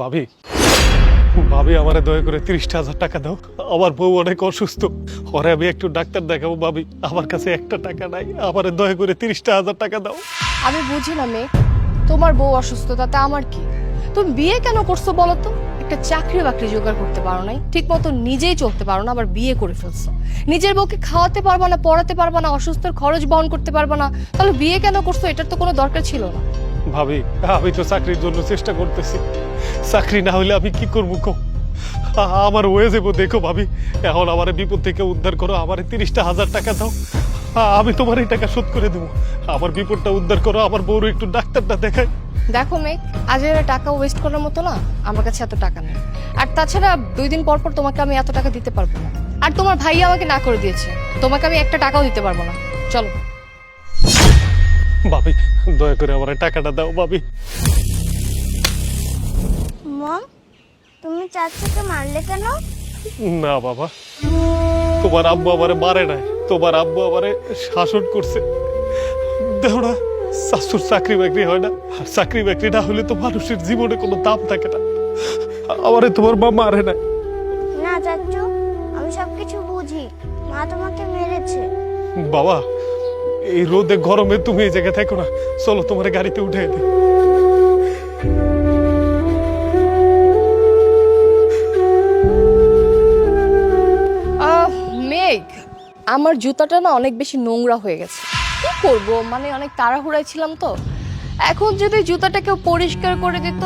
ভাবি, ভাবি আমারে দয়া করে 30,000 টাকা দাও। আমার বউ অনেক অসুস্থ, ওরে আমি একটু ডাক্তার দেখাবো। ভাবি, আমার কাছে একটা টাকা নাই, আমারে দয়া করে 30,000 টাকা দাও। আমি বুঝি না মেয়ে, তোমার বউ অসুস্থ তাতে আমার কি? তুমি বিয়ে কেন করছো বলো তো? একটা চাকরি বাকরি জোগাড় করতে পারো নাই, ঠিক মতো নিজেই চলতে পারো না, আবার বিয়ে করে ফেলছো। নিজের বউকে খাওয়াতে পারবা না, পড়াতে পারবা না, অসুস্থর খরচ বহন করতে পারবা না, তাহলে বিয়ে কেন করছো? এটার তো কোনো দরকার ছিল না। ভাবি, আমি তো চাকরির জন্য চেষ্টা করতেছি, চাকরি না হইলে আমি কি করবো কো? আমার হয়ে যাবো। দেখো ভাবি, এখন আমার বিপদ থেকে উদ্ধার করো, আমার 30,000 টাকা দাও, আমি তোমার এই টাকা শোধ করে দেবো। আমার বিপদটা উদ্ধার করো, আমার বউর একটু ডাক্তারটা দেখাই। দেখো মেয়ে, আজ এর টাকা ওয়েস্ট করার মতো না, আমার কাছে এত টাকা নেই। আর তাছাড়া 2 দিন পর পর তোমাকে আমি এত টাকা দিতে পারবো না। আর তোমার ভাই আমাকে না করে দিয়েছে, তোমাকে আমি একটা টাকাও দিতে পারবো না। চলো। ভাবি, দয়া করে আমার টাকাটা দাও ভাবি। মম, তুমি চাচাকে মারলে কেন? না বাবা, তোমার আব্বু আমারে মারে নাই, তোমার আব্বু আমারে শাসন করছে। দেখো না, শাশুর চাকরি বাকরি হয় না, আর চাকরি বাকরি না হলে তো মানুষের জীবনে কোনো দাম থাকে না। আমারে তোমার মা মারে নাই। না চাচু, আমি সবকিছু বুঝি। মা তোমাকে মেরেছে। বাবা, এই রোদে গরমে তুমি এই জায়গায় থাকো না, চলো তোমার গাড়িতে উঠে দিই। মেঘ, আমার জুতাটা না অনেক বেশি নোংরা হয়ে গেছে। কি করব, মানে অনেক তাড়াহুড়ায় ছিলাম তো। এখন যদি জুতাটা কেউ পরিষ্কার করে দিত,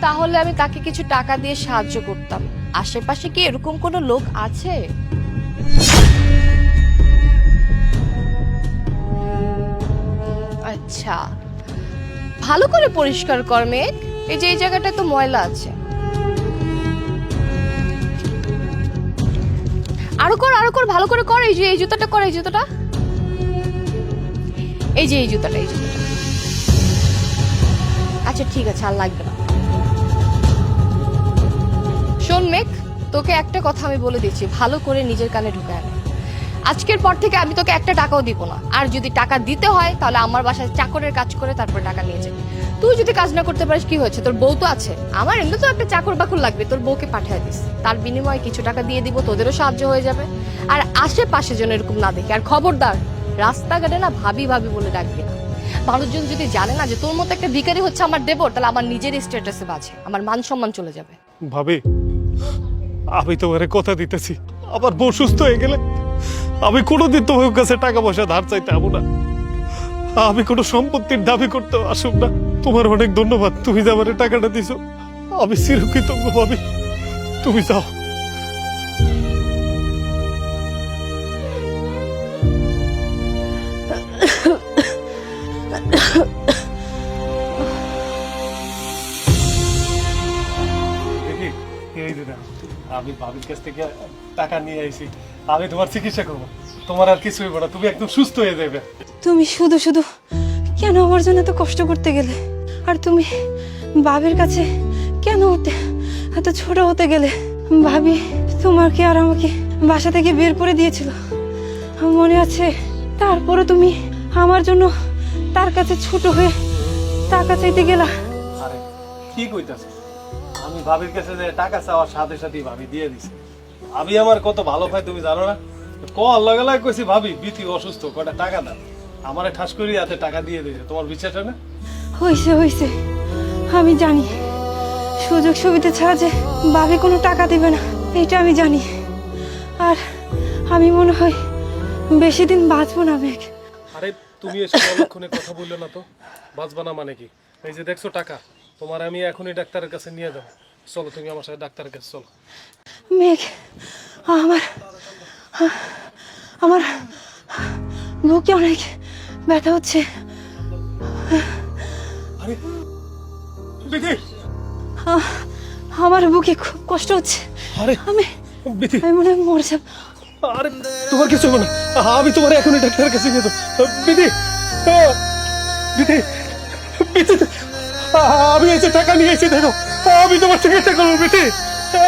তাহলে আমি তাকে কিছু টাকা দিয়ে সাহায্য করতাম। আশেপাশে কি এরকম কোনো লোক আছে? আচ্ছা, ভালো করে পরিষ্কার কর মেঘ। এই যে এই জায়গাটা তো ময়লা আছে। আরো কর, আরো কর, ভালো করে কর। এই যে এই জুতাটা কর, এই জুতাটা, এই যে এই জুতাটা, এই জুতাটা। আচ্ছা ঠিক আছে, আর লাগবে না। শোন মেঘ, তোকে একটা কথা আমি বলে দিচ্ছি, ভালো করে নিজের কানে ঢুকে আনে। আজকের পর থেকে আমি তোকে একটা টাকাও দিব না। আর যদি টাকা দিতে হয় তাহলে আমার বাসায় চাকরের কাজ করে তারপর টাকা নিয়ে যাবি। তুই যদি কাজ না করতে পারিস কি হয়েছে, তোর বউ তো আছে। আমার এমনি তো একটা চাকর বাকুর লাগবে, তোর বউকে পাঠিয়ে দিস। তার বিনিময়ে কিছু টাকা দিয়ে দিব, তোদেরও সাহায্য হয়ে যাবে। আর আশেপাশে যেন এরকম না দেখে। আর খবরদার, রাস্তাঘাটে না ভাবি ভাবি বলে ডাকবি না। মানুষজন যদি জানে না যে তোর মতো একটা ভিখারি হচ্ছে আমার দেবর, তাহলে আমার নিজের স্ট্যাটাসে বাজে, আমার মান সম্মান চলে যাবে। ভাবি, আমি তোমার কথা দিতেছি, আমার বউ সুস্থ হয়ে গেলে আমি কোনোদিন তোমার কাছে টাকা পয়সা ধার চাইতে যাবো না। আমি কোনো সম্পত্তির দাবি করতে আসুক না। তোমার অনেক ধন্যবাদ, তুমি যে আমার টাকাটা দিছো, আমি চিরকৃতজ্ঞ ভাবি। তুমি যাও। আমি ভাবির কাছ থেকে টাকা নিয়ে আইছি, আমি তোমার চিকিৎসা করবো, তোমার আর কিছু হইব না, তুমি একদম সুস্থ হয়ে যাবে। তুমি শুধু শুধু কেন আমার জন্য এত কষ্ট করতে গেলে? আর তুমি ভাবির কাছে কেন এত ছোট হতে গেলে? ভাবি তোমাকে আর আমাকে বাসা থেকে বের করে দিয়েছিল, মনে আছে? তারপরে তুমি আমার জন্য তার কাছে ছোট হয়ে টাকা চাইতে গেলা। আরে কি কইতাছ? আমি ভাবির কাছে যে টাকা চাওয়ার সাথে সাথে ভাবি দিয়ে দিছে। আমি আমার কত ভালো পাই তুমি জানো না? কল লাগালাই কইছি ভাবি বিতি অসুস্থ, কয়টা টাকা দাও। আমারে ঠাস করে হাতে টাকা দিয়ে দিয়েছে, তোমার বিশ্বাস হয় না? হয়েছে হয়েছে, আমি জানি সুযোগ সুবিধা ছাড়া যে ভাবি কোনো টাকা দেবে না, এটা আমি জানি। আর আমি মনে হয় বেশি দিন বাঁচবো না মেঘ। আরে তুমি এসব অলক্ষণে কথা বললে না তো, বাঁচবা না মানে কি? এই যে দেখছো টাকা, তোমার আমি এখনই ডাক্তারের কাছে নিয়ে যাবো। চলো তুমি আমার সাথে ডাক্তারের কাছে চলো। মেঘ, আমার আমার বুকে অনেক ব্যথা হচ্ছে। আরে বিধি, আমার বুকে খুব কষ্ট হচ্ছে। আরে আমি বিধি, আমি মনে হয় মরে যাব। আরে তোমার কিছু হবে না, আমি তোমার এখনই ডাক্তারের কাছে নিয়ে যাবো। বিধি, বিধি, বিধি, আমি এসে টাকা নিয়ে এসে দেখো, আমি তোমার চিকিৎসা করবো। বিধি,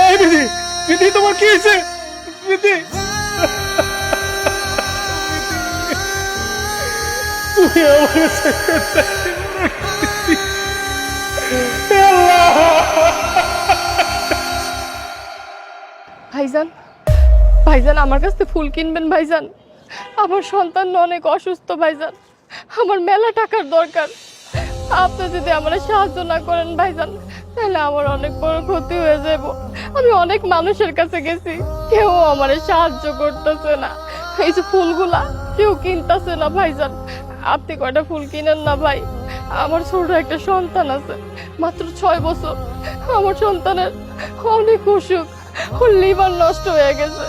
এই বিধি, বিধি তোমার কি হয়েছে? বিধি, তুমি আমার আল্লাহ ভাইজান, ভাইজান আমার কাছ থেকে ফুল কিনবেন ভাইজান। আমার সন্তান অনেক অসুস্থ ভাইজান, আমার মেলা টাকার দরকার। আপনি যদি আমার সাহায্য না করেন ভাইজান, তাহলে আমার অনেক বড় ক্ষতি হয়ে যাব। আমি অনেক মানুষের কাছে গেছি, কেউ আমার সাহায্য করতেছে না। এই যে ফুলগুলা কেউ কিনতেছে না ভাইজান, আপনি কয়টা ফুল কিনেন না ভাই। আমার ছোট একটা সন্তান আছে, মাত্র 6 বছর। আমার সন্তানের অনেক অসুখ, ওর লিভার নষ্ট হয়ে গেছে।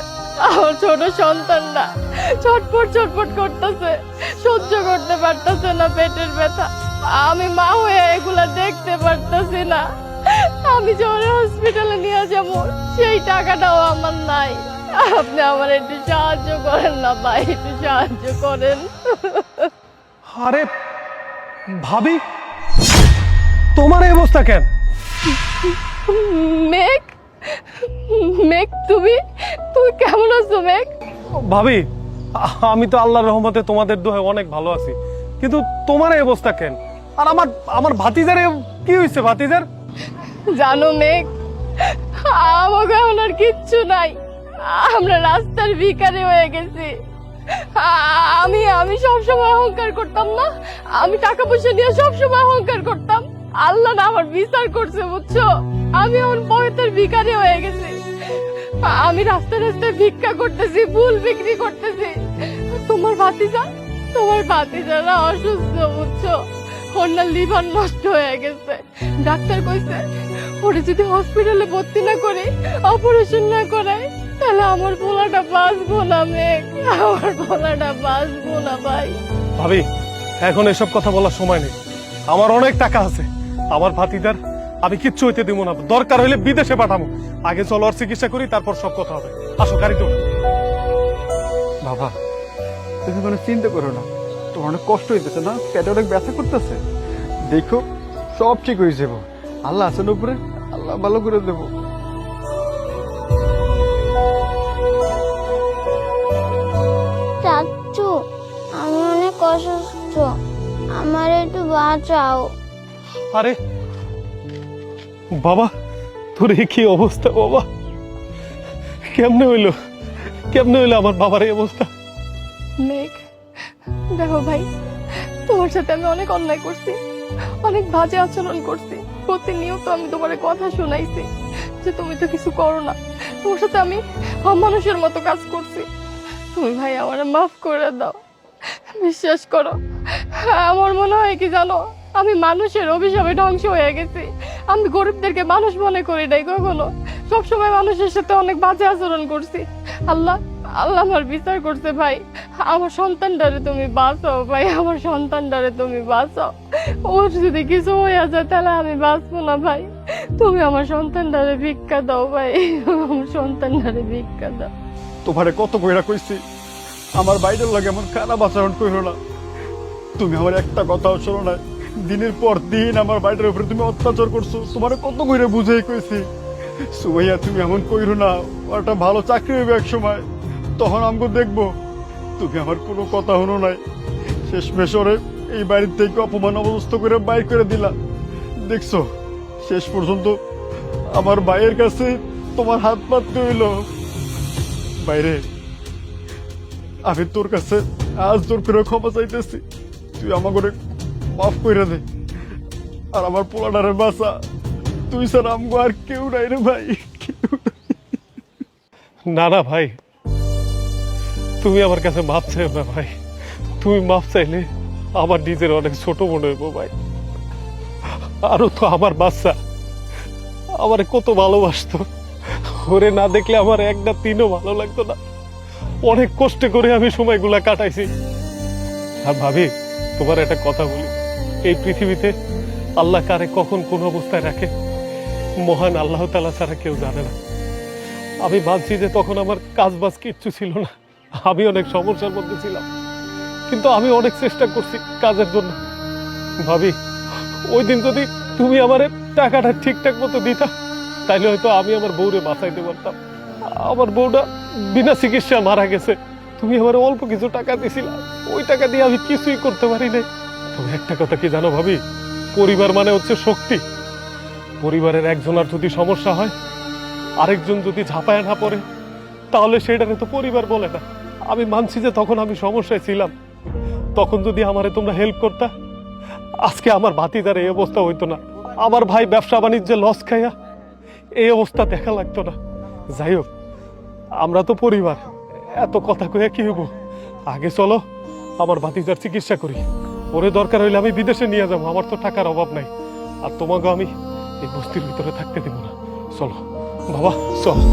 আমার ছোট সন্তানটা ছটফট ছটফট করতেছে, সহ্য করতে পারতেছে না পেটের ব্যথা। আমি মা হয়ে এগুলা দেখতে পারতেছি না। আমি যখন হসপিটালে নিয়ে যাবো সেই টাকাটাও আমার নাই। আপনি আমার একটু সাহায্য করেন না ভাই, একটু সাহায্য করেন। আরে ভাবি, তোমার এই অবস্থা কেন? মেঘ, মেঘ তুমি তুমি কেমন আছো মেঘ? ভাবি, আমি তো আল্লাহর রহমতে তোমাদের দোহায় অনেক ভালো আছি, কিন্তু তোমার এই অবস্থা কেন? আর আমার আমার ভাতিজার কি হয়েছে? ভাতিজার জানো মেঘ, আমাকে এখন আর কিচ্ছু নাই। আমরা রাস্তার ভিখারি হয়ে গেছি। আমি আমি সবসময় অহংকার করতাম না, আমি টাকা পয়সা নিয়ে সবসময় অহংকার করতাম। আল্লাহ না আমার বিচার করছে বুঝছো। আমি এখন পয়তার ভিখারি হয়ে গেছি। আমি রাস্তায় রাস্তায় ভিক্ষা করতেছি, ফুল বিক্রি করতেছি। তোমার ভাতিজারা অসুস্থ বুঝছো, ওর না লিভার নষ্ট হয়ে গেছে। ডাক্তার কইছে ওরে যদি হসপিটালে ভর্তি না করে, অপারেশন না করায়, তাহলে আমার পোলাটা বাঁচবো না মেঘ, আমার পোলাটা বাঁচবো না ভাই। ভাবি, এখন এসব কথা বলার সময় নেই। আমার অনেক টাকা আছে, আমার ভাতিজার আমি কিচ্ছু হইতে দিব না। দরকার হইলে বিদেশে পাঠাবো। আগে চলো আর চিকিৎসা করি, তারপর সব কথা হবে। আসো গাড়িতে উঠো। বাবা, তুমি কোনো চিন্তা করো না। তোমার অনেক কষ্ট হইতেছে না, পেটে অনেক ব্যথা করতেছে। দেখো সব ঠিক হয়ে যাবো। আল্লাহ আছেন উপরে, আল্লাহ ভালো করে দেবো। চাচ্চু, আমি অনেক অসুস্থ, আমার একটু বাঁচাও। আরে বাবা, তোর এ কি অবস্থা বাবা? কেমনে হইলো আমার বাবার এই অবস্থা? মেঘ, দেখো ভাই, তোমার সাথে আমি অনেক অন্যায় করছি, অনেক বাজে আচরণ করছি। প্রতিনিয়ত আমি তোমার কথা শোনাইছি যে তুমি তো কিছু করো না। তোমার সাথে আমি মানুষের মতো কাজ করছি। তুমি ভাই আমার মাফ করে দাও। বিশ্বাস করো, আমার মনে হয় কি জানো, আমি মানুষের অভিশাপে ধ্বংস হয়ে গেছি। আমি গরিবদেরকে মানুষ মনে করি নাই কখনো, সবসময় মানুষের সাথে অনেক বাজে আচরণ করছি। আল্লাহ আমার বিচার করছে ভাই। আমার সন্তানটারে তুমি বাঁচাও ভাই, আমার সন্তানটারে তুমি বাঁচাও। ওর যদি কিছু হয়ে যায় তাহলে আমি বাঁচবো না ভাই। তুমি আমার সন্তানটারে ভিক্ষা দাও ভাই, আমার সন্তানটারে ভিক্ষা দাও। তোমারে কত কইরা কইছি আমার বাইরের লাগে এমন খারাপ আচরণ কইরো না। তুমি আমার একটা কথাও শোনো না। দিনের পর দিন আমার বাইরের উপরে তুমি অত্যাচার করছো। তোমারে কত কইরা বুঝাই কইছি সুমাইয়া তুমি এমন কইরো না, একটা ভালো চাকরি হইবে এক সময়, তখন আমাকে দেখবো। তুমি আমার কোনো কথা হলো নাই। শেষ মেশরে এই বাড়ির থেকে অপমান অবস্থা করে বাইর করে দিলা। দেখছো শেষ পর্যন্ত আমার ভাইয়ের কাছে তোমার হাত পাততে হইল। বাইরে আমি তোর কাছে আজ তোর করে ক্ষমা চাইতেছি, তুই আমার করে মাফ করে দে। আর আমার পোলাডারে বাঁচা, তুই স্যার আমগো আর কেউ নাই রে ভাই, কেউ নাই। না না ভাই, তুমি আমার কাছে মাপ চাইও না ভাই। তুমি মাপ চাইলে আমার নিজের অনেক ছোট মনে হইব ভাই। আরো তো আমার বাচ্চা আমার কত ভালোবাসতো, ওরে না দেখলে আমার একটা দিনও ভালো লাগতো না। অনেক কষ্ট করে আমি সময়গুলা কাটাইছি। আর ভাবি, তোমার একটা কথা বলি, এই পৃথিবীতে আল্লাহ কারে কখন কোন অবস্থায় রাখে মহান আল্লাহ তাআলা ছাড়া কেউ জানে না। আমি ভাবছি যে তখন আমার কাজ বাজ কিচ্ছু ছিল না, আমি অনেক সমস্যার মধ্যে ছিলাম, কিন্তু আমি অনেক চেষ্টা করছি কাজের জন্য। ভাবি, ওই দিন যদি তুমি আমার টাকাটা ঠিকঠাক মতো দিতা, তাইলে হয়তো আমি আমার বউরে বাঁচাইতে পারতাম। আমার বউটা বিনা চিকিৎসা মারা গেছে, তুমি আমার অল্প কিছু টাকা দিছিলা, ওই টাকা দিয়ে আমি কিছুই করতে পারি নাই। তবে একটা কথা কি জানো ভাবি, পরিবার মানে হচ্ছে শক্তি। পরিবারের একজনের যদি সমস্যা হয়, আরেকজন যদি ঝাঁপায় না পড়ে, তাহলে সেটারে তো পরিবার বলে না। আমি মানছি যে তখন আমি সমস্যায় ছিলাম, তখন যদি আমারে তোমরা হেল্প করতা, আজকে আমার ভাতিজার এই অবস্থা হইতো না, আমার ভাই ব্যবসা বাণিজ্যে লস খাইয়া এই অবস্থা দেখা লাগতো না। যাই হোক, আমরা তো পরিবার, এত কথা কইয়া কি হইব? আগে চলো আমার ভাতিজার চিকিৎসা করি, ওরে দরকার হইলে আমি বিদেশে নিয়ে যাবো, আমার তো টাকার অভাব নাই। আর তোমাকে আমি এই বস্তির ভিতরে থাকতে দেব না। চলো বাবা, চলো।